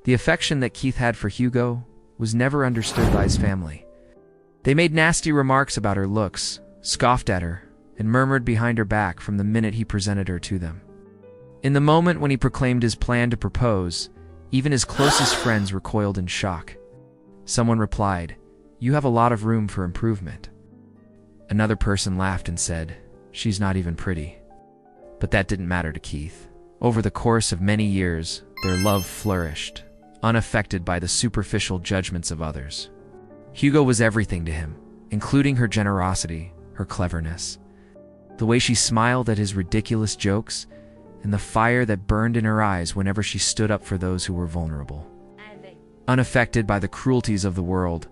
The affection that Keith had for Hugo was never understood by his family. They made nasty remarks about her looks, scoffed at her, and murmured behind her back from the minute he presented her to them. In the moment when he proclaimed his plan to propose, even his closest friends recoiled in shock. Someone replied, "You have a lot of room for improvement." Another person laughed and said, "She's not even pretty." But that didn't matter to Keith. Over the course of many years, their love flourished, unaffected by the superficial judgments of others. Hugo was everything to him, including her generosity, her cleverness, the way she smiled at his ridiculous jokes, and the fire that burned in her eyes whenever she stood up for those who were vulnerable. Unaffected by the cruelties of the world,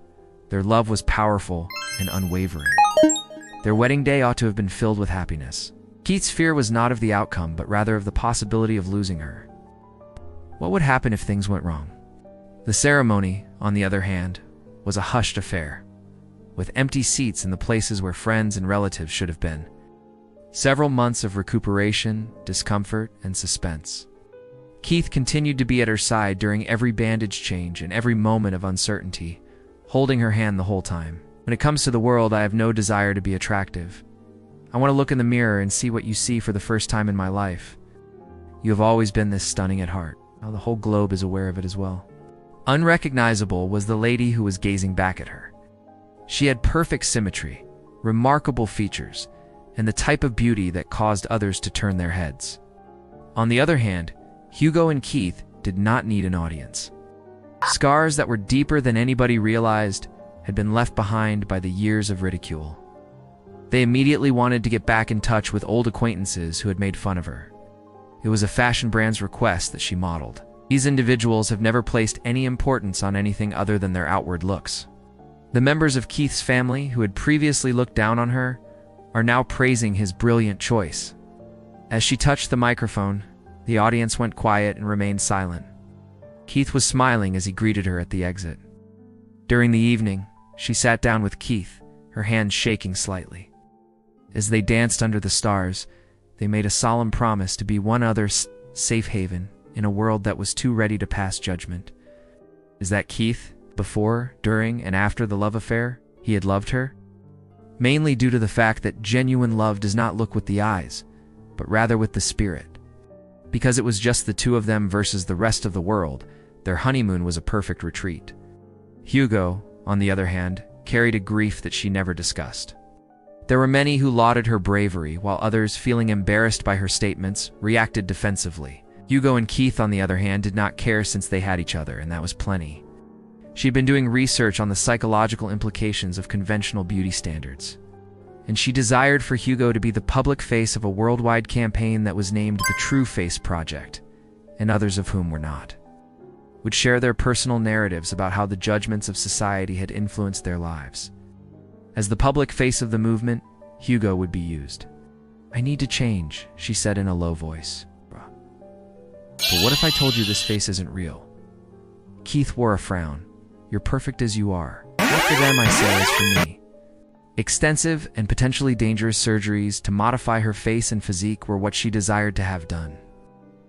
their love was powerful and unwavering. Their wedding day ought to have been filled with happiness. Keith's fear was not of the outcome, but rather of the possibility of losing her. What would happen if things went wrong? The ceremony, on the other hand, was a hushed affair, with empty seats in the places where friends and relatives should have been. Several months of recuperation, discomfort, and suspense. Keith continued to be at her side during every bandage change and every moment of uncertainty, holding her hand the whole time. When it comes to the world, I have no desire to be attractive. I want to look in the mirror and see what you see for the first time in my life. You have always been this stunning at heart. Now the whole globe is aware of it as well. Unrecognizable was the lady who was gazing back at her. She had perfect symmetry, remarkable features, and the type of beauty that caused others to turn their heads. On the other hand, Hugo and Keith did not need an audience. Scars that were deeper than anybody realized had been left behind by the years of ridicule. They immediately wanted to get back in touch with old acquaintances who had made fun of her. It was a fashion brand's request that she modeled. These individuals have never placed any importance on anything other than their outward looks. The members of Keith's family, who had previously looked down on her, are now praising his brilliant choice. As she touched the microphone, the audience went quiet and remained silent. Keith was smiling as he greeted her at the exit. During the evening, she sat down with Keith, her hand shaking slightly. As they danced under the stars, they made a solemn promise to be one other's safe haven in a world that was too ready to pass judgment. Is that Keith? Before, during, and after the love affair, he had loved her? Mainly due to the fact that genuine love does not look with the eyes, but rather with the spirit. Because it was just the two of them versus the rest of the world, their honeymoon was a perfect retreat. Hugo, on the other hand, carried a grief that she never discussed. There were many who lauded her bravery, while others, feeling embarrassed by her statements, reacted defensively. Hugo and Keith, on the other hand, did not care since they had each other, and that was plenty. She'd been doing research on the psychological implications of conventional beauty standards, and she desired for Hugo to be the public face of a worldwide campaign that was named the True Face Project, and others of whom were not, would share their personal narratives about how the judgments of society had influenced their lives. As the public face of the movement, Hugo would be used. "I need to change," she said in a low voice. "But what if I told you this face isn't real?" Keith wore a frown. "You're perfect as you are. Not for them, I say, as for me." Extensive and potentially dangerous surgeries to modify her face and physique were what she desired to have done.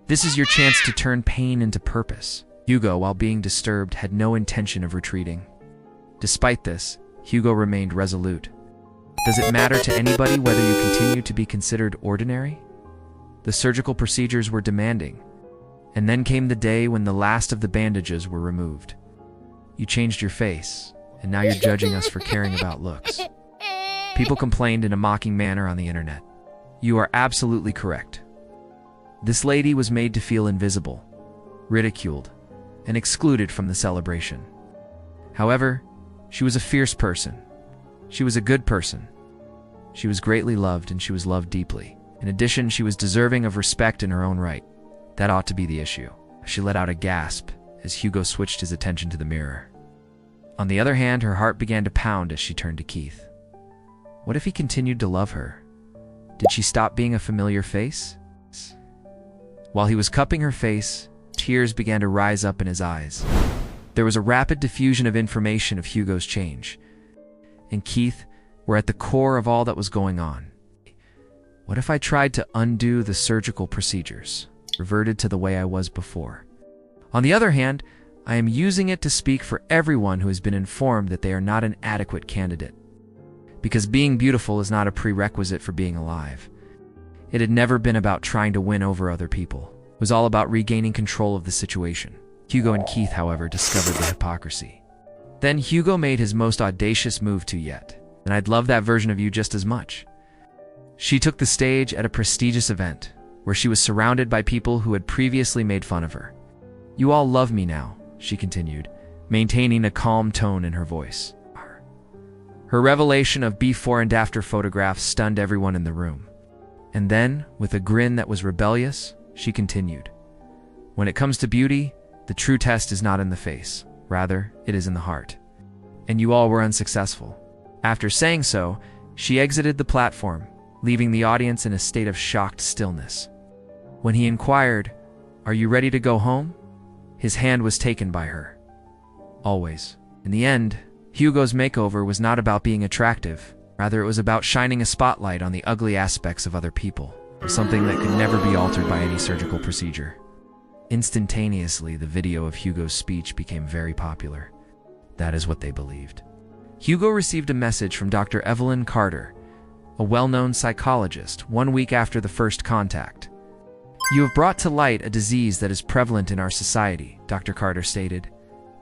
This is your chance to turn pain into purpose. Hugo, while being disturbed, had no intention of retreating. Despite this, Hugo remained resolute. Does it matter to anybody whether you continue to be considered ordinary? The surgical procedures were demanding, and then came the day when the last of the bandages were removed. You changed your face, and now you're judging us for caring about looks. People complained in a mocking manner on the internet. You are absolutely correct. This lady was made to feel invisible, ridiculed, and excluded from the celebration. However, she was a fierce person. She was a good person. She was greatly loved, and she was loved deeply. In addition, she was deserving of respect in her own right. That ought to be the issue. She let out a gasp as Hugo switched his attention to the mirror. On the other hand, her heart began to pound as she turned to Keith. What if he continued to love her? Did she stop being a familiar face? While he was cupping her face, tears began to rise up in his eyes. There was a rapid diffusion of information of Hugo's change, and Keith were at the core of all that was going on. What if I tried to undo the surgical procedures, reverted to the way I was before? On the other hand, I am using it to speak for everyone who has been informed that they are not an adequate candidate. Because being beautiful is not a prerequisite for being alive. It had never been about trying to win over other people. It was all about regaining control of the situation. Hugo and Keith, however, discovered the hypocrisy. Then Hugo made his most audacious move to yet, and I'd love that version of you just as much. She took the stage at a prestigious event, where she was surrounded by people who had previously made fun of her. "You all love me now," she continued, maintaining a calm tone in her voice. Her revelation of before and after photographs stunned everyone in the room. And then, with a grin that was rebellious, she continued, "When it comes to beauty, the true test is not in the face. Rather, it is in the heart. And you all were unsuccessful." After saying so, she exited the platform, leaving the audience in a state of shocked stillness. When he inquired, "Are you ready to go home?" his hand was taken by her. Always. In the end, Hugo's makeover was not about being attractive. Rather, it was about shining a spotlight on the ugly aspects of other people, something that could never be altered by any surgical procedure. Instantaneously, the video of Hugo's speech became very popular. That is what they believed. Hugo received a message from Dr. Evelyn Carter, a well-known psychologist, 1 week after the first contact. "You have brought to light a disease that is prevalent in our society," Dr. Carter stated.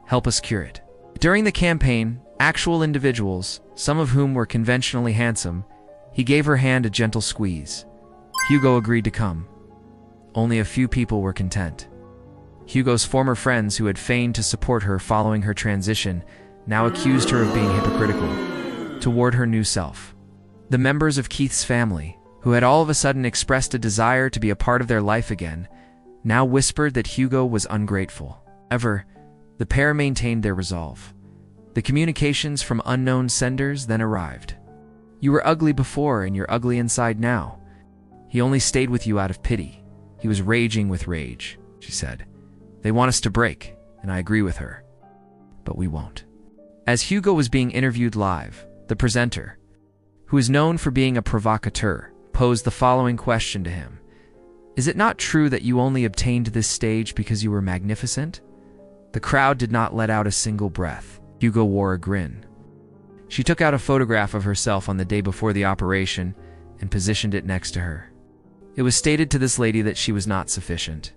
"Help us cure it." During the campaign, actual individuals, some of whom were conventionally handsome, he gave her hand a gentle squeeze. Hugo agreed to come. Only a few people were content. Hugo's former friends who had feigned to support her following her transition now accused her of being hypocritical toward her new self. The members of Keith's family, who had all of a sudden expressed a desire to be a part of their life again, now whispered that Hugo was ungrateful. However, the pair maintained their resolve. The communications from unknown senders then arrived. "You were ugly before and you're ugly inside now. He only stayed with you out of pity. He was raging with rage," she said. "They want us to break, and I agree with her. But we won't." As Hugo was being interviewed live, the presenter, who is known for being a provocateur, posed the following question to him. "Is it not true that you only obtained this stage because you were magnificent?" The crowd did not let out a single breath. Hugo wore a grin. She took out a photograph of herself on the day before the operation and positioned it next to her. It was stated to this lady that she was not sufficient.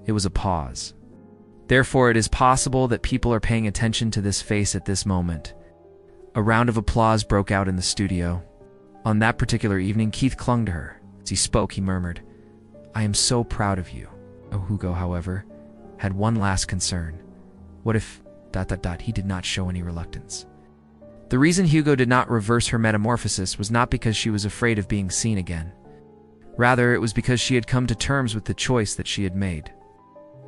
It was a pause. Therefore, it is possible that people are paying attention to this face at this moment. A round of applause broke out in the studio. On that particular evening, Keith clung to her. As he spoke, he murmured, "I am so proud of you." Hugo, however, had one last concern. What if... He did not show any reluctance. The reason Hugo did not reverse her metamorphosis was not because she was afraid of being seen again. Rather, it was because she had come to terms with the choice that she had made.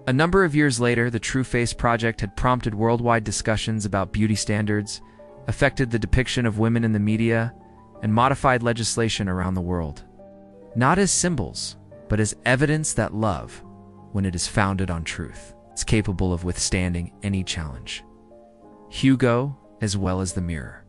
A number of years later, the True Face project had prompted worldwide discussions about beauty standards, affected the depiction of women in the media, and modified legislation around the world. Not as symbols, but as evidence that love, when it is founded on truth, is capable of withstanding any challenge. Hugo, as well as the mirror.